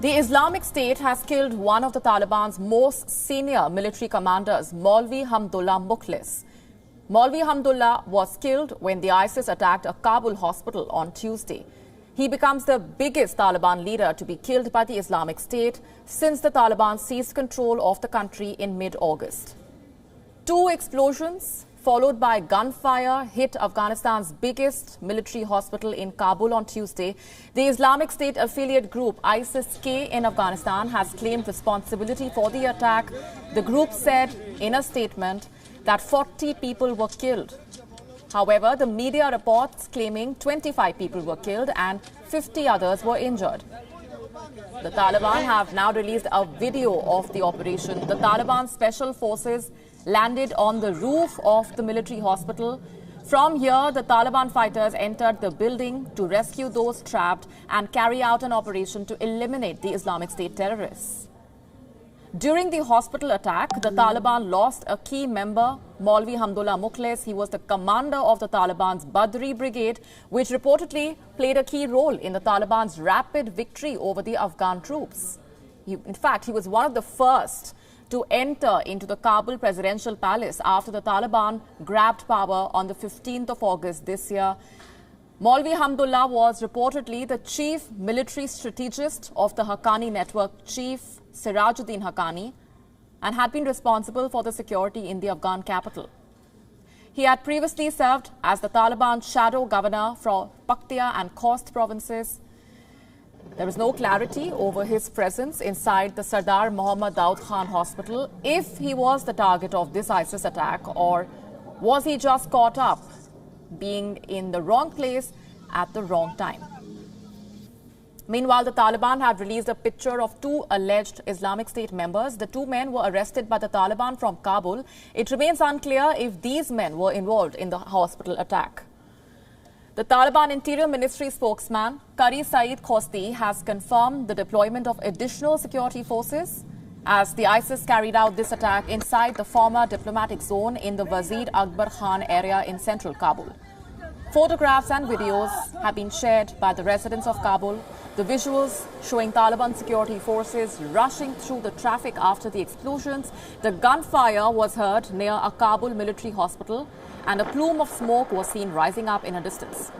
The Islamic State has killed one of the Taliban's most senior military commanders, Maulvi Hamdullah Mukhlis. Maulvi Hamdullah was killed when the ISIS attacked a Kabul hospital on Tuesday. He becomes the biggest Taliban leader to be killed by the Islamic State since the Taliban seized control of the country in mid-August. 2 explosions followed by gunfire hit Afghanistan's biggest military hospital in Kabul on Tuesday. The Islamic State affiliate group ISIS-K in Afghanistan has claimed responsibility for the attack. The group said in a statement that 40 people were killed. However, the media reports claiming 25 people were killed and 50 others were injured. The Taliban have now released a video of the operation. The Taliban special forces landed on the roof of the military hospital. From here, the Taliban fighters entered the building to rescue those trapped and carry out an operation to eliminate the Islamic State terrorists. During the hospital attack, the Taliban lost a key member, Maulvi Hamdullah Mukhlis. He was the commander of the Taliban's Badri brigade, which reportedly played a key role in the Taliban's rapid victory over the Afghan troops. In fact, he was one of the first to enter into the Kabul presidential palace after the Taliban grabbed power on the 15th of August this year. Maulvi Hamdullah was reportedly the chief military strategist of the Haqqani network, Chief Sirajuddin Haqqani, and had been responsible for the security in the Afghan capital. He had previously served as the Taliban shadow governor for Paktia and Khost provinces. There is no clarity over his presence inside the Sardar Muhammad Daud Khan hospital, if he was the target of this ISIS attack or was he just caught up being in the wrong place at the wrong time. Meanwhile, the Taliban had released a picture of 2 alleged Islamic State members. The 2 men were arrested by the Taliban from Kabul. It remains unclear if these men were involved in the hospital attack. The Taliban Interior Ministry spokesman, Qari Saeed Khosti, has confirmed the deployment of additional security forces as the ISIS carried out this attack inside the former diplomatic zone in the Wazir Akbar Khan area in central Kabul. Photographs and videos have been shared by the residents of Kabul. The visuals showing Taliban security forces rushing through the traffic after the explosions. The gunfire was heard near a Kabul military hospital, and a plume of smoke was seen rising up in a distance.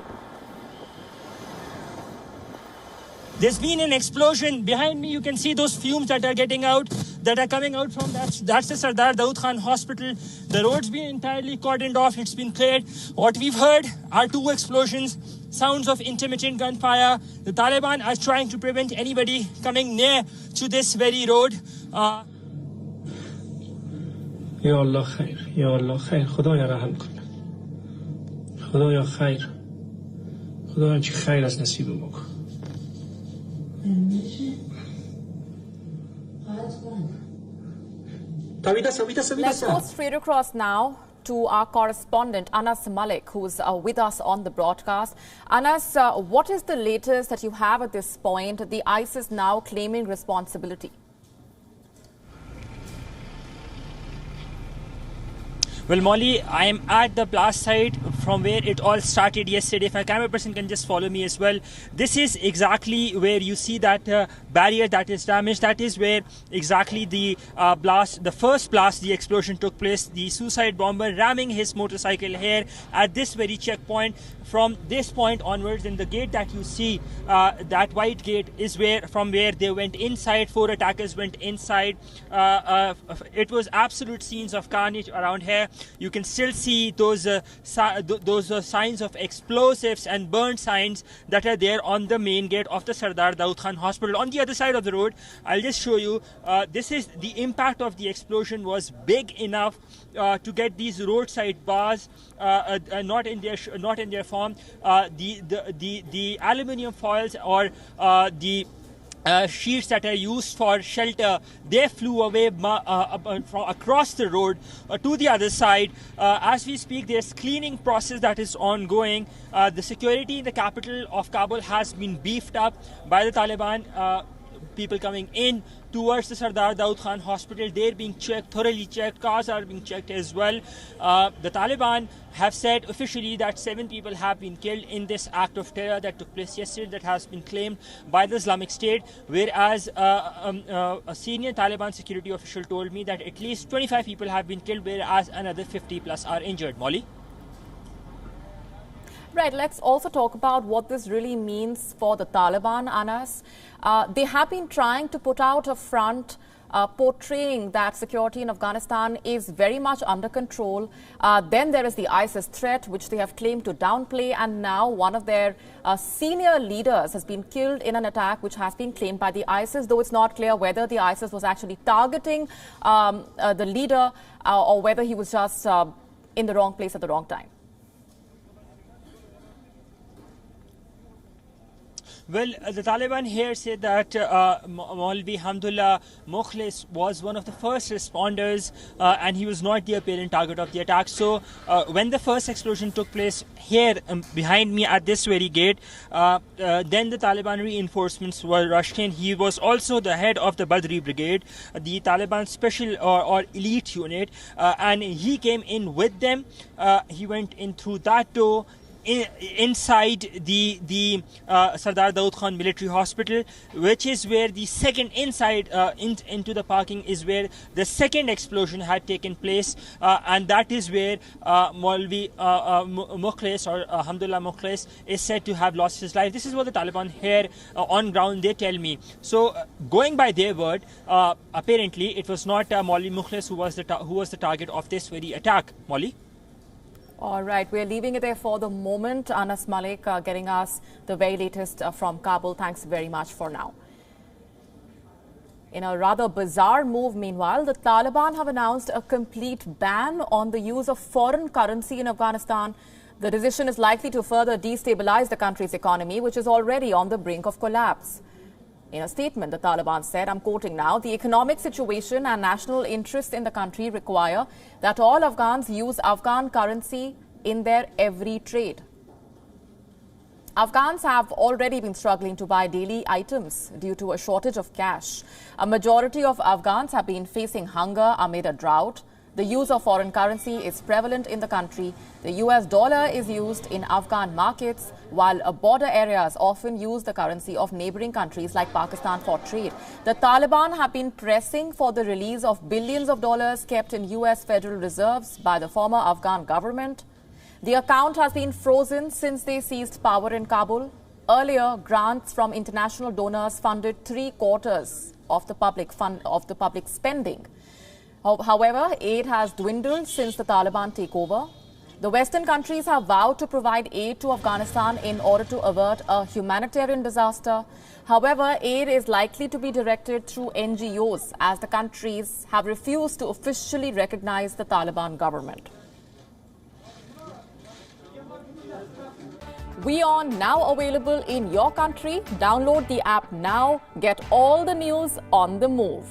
There's been an explosion. Behind me, you can see those fumes that are coming out from that's the Sardar Daud Khan hospital. The road's been entirely cordoned off. It's been cleared. What we've heard are 2 explosions, sounds of intermittent gunfire. The Taliban are trying to prevent anybody coming near to this very road. Ya Allah khair, Ya Allah khair, Khudaya raham kun. Khudaya khair. Khudaya chi khair as nasib mo. Let's go straight across now to our correspondent Anas Mallick, who's with us on the broadcast. Anas, what is the latest that you have at this point? The ISIS now claiming responsibility. Well, Molly, I am at the blast site from where it all started yesterday. If my camera person can just follow me as well. This is exactly where you see that barrier that is damaged. That is where exactly the first blast, the explosion took place. The suicide bomber ramming his motorcycle here at this very checkpoint. From this point onwards, in the gate that you see, that white gate is from where they went inside. 4 attackers went inside. It was absolute scenes of carnage around here. You can still see those signs of explosives and burnt signs that are there on the main gate of the Sardar Daud Khan hospital. On the other side of the road, I'll just show you. This is the impact of the explosion was big enough to get these roadside bars not in their form. The aluminium foils or the sheets that are used for shelter, they flew away from across the road to the other side. As we speak, there's cleaning process that is ongoing. The security in the capital of Kabul has been beefed up by the Taliban. people coming in towards the Sardar Daud Khan hospital. They're being checked, thoroughly checked. Cars are being checked as well. The Taliban have said officially that 7 people have been killed in this act of terror that took place yesterday, that has been claimed by the Islamic State, whereas a senior Taliban security official told me that at least 25 people have been killed, whereas another 50 plus are injured. Molly? Right, let's also talk about what this really means for the Taliban, Anas. They have been trying to put out a front portraying that security in Afghanistan is very much under control. Then there is the ISIS threat, which they have claimed to downplay, and now one of their senior leaders has been killed in an attack which has been claimed by the ISIS, though it's not clear whether the ISIS was actually targeting the leader or whether he was just in the wrong place at the wrong time. Well, the Taliban here said that Maulvi Hamdullah Mukhlis was one of the first responders and he was not the apparent target of the attack. So when the first explosion took place here behind me at this very gate, then the Taliban reinforcements were rushed in. He was also the head of the Badri Brigade, the Taliban special or elite unit, and he came in with them. He went in through that door. Inside the Sardar Daud Khan military hospital, which is where the second into the parking is where the second explosion had taken place, and that is where Maulvi Mukhlis or Hamdullah Mukhlis is said to have lost his life. This is what the Taliban here on ground they tell me. So going by their word, apparently it was not Maulvi Mukhlis who was the target of this very attack. Molly? All right, we're leaving it there for the moment. Anas Mallick getting us the very latest from Kabul. Thanks very much for now. In a rather bizarre move, meanwhile, the Taliban have announced a complete ban on the use of foreign currency in Afghanistan. The decision is likely to further destabilize the country's economy, which is already on the brink of collapse. In a statement, the Taliban said, I'm quoting now, the economic situation and national interests in the country require that all Afghans use Afghan currency in their every trade. Afghans have already been struggling to buy daily items due to a shortage of cash. A majority of Afghans have been facing hunger amid a drought. The use of foreign currency is prevalent in the country. The US dollar is used in Afghan markets, while border areas often use the currency of neighboring countries like Pakistan for trade. The Taliban have been pressing for the release of billions of dollars kept in US federal reserves by the former Afghan government. The account has been frozen since they seized power in Kabul. Earlier, grants from international donors funded 3/4 of the public spending. However, aid has dwindled since the Taliban takeover. The Western countries have vowed to provide aid to Afghanistan in order to avert a humanitarian disaster. However, aid is likely to be directed through NGOs as the countries have refused to officially recognize the Taliban government. WION now available in your country. Download the app now. Get all the news on the move.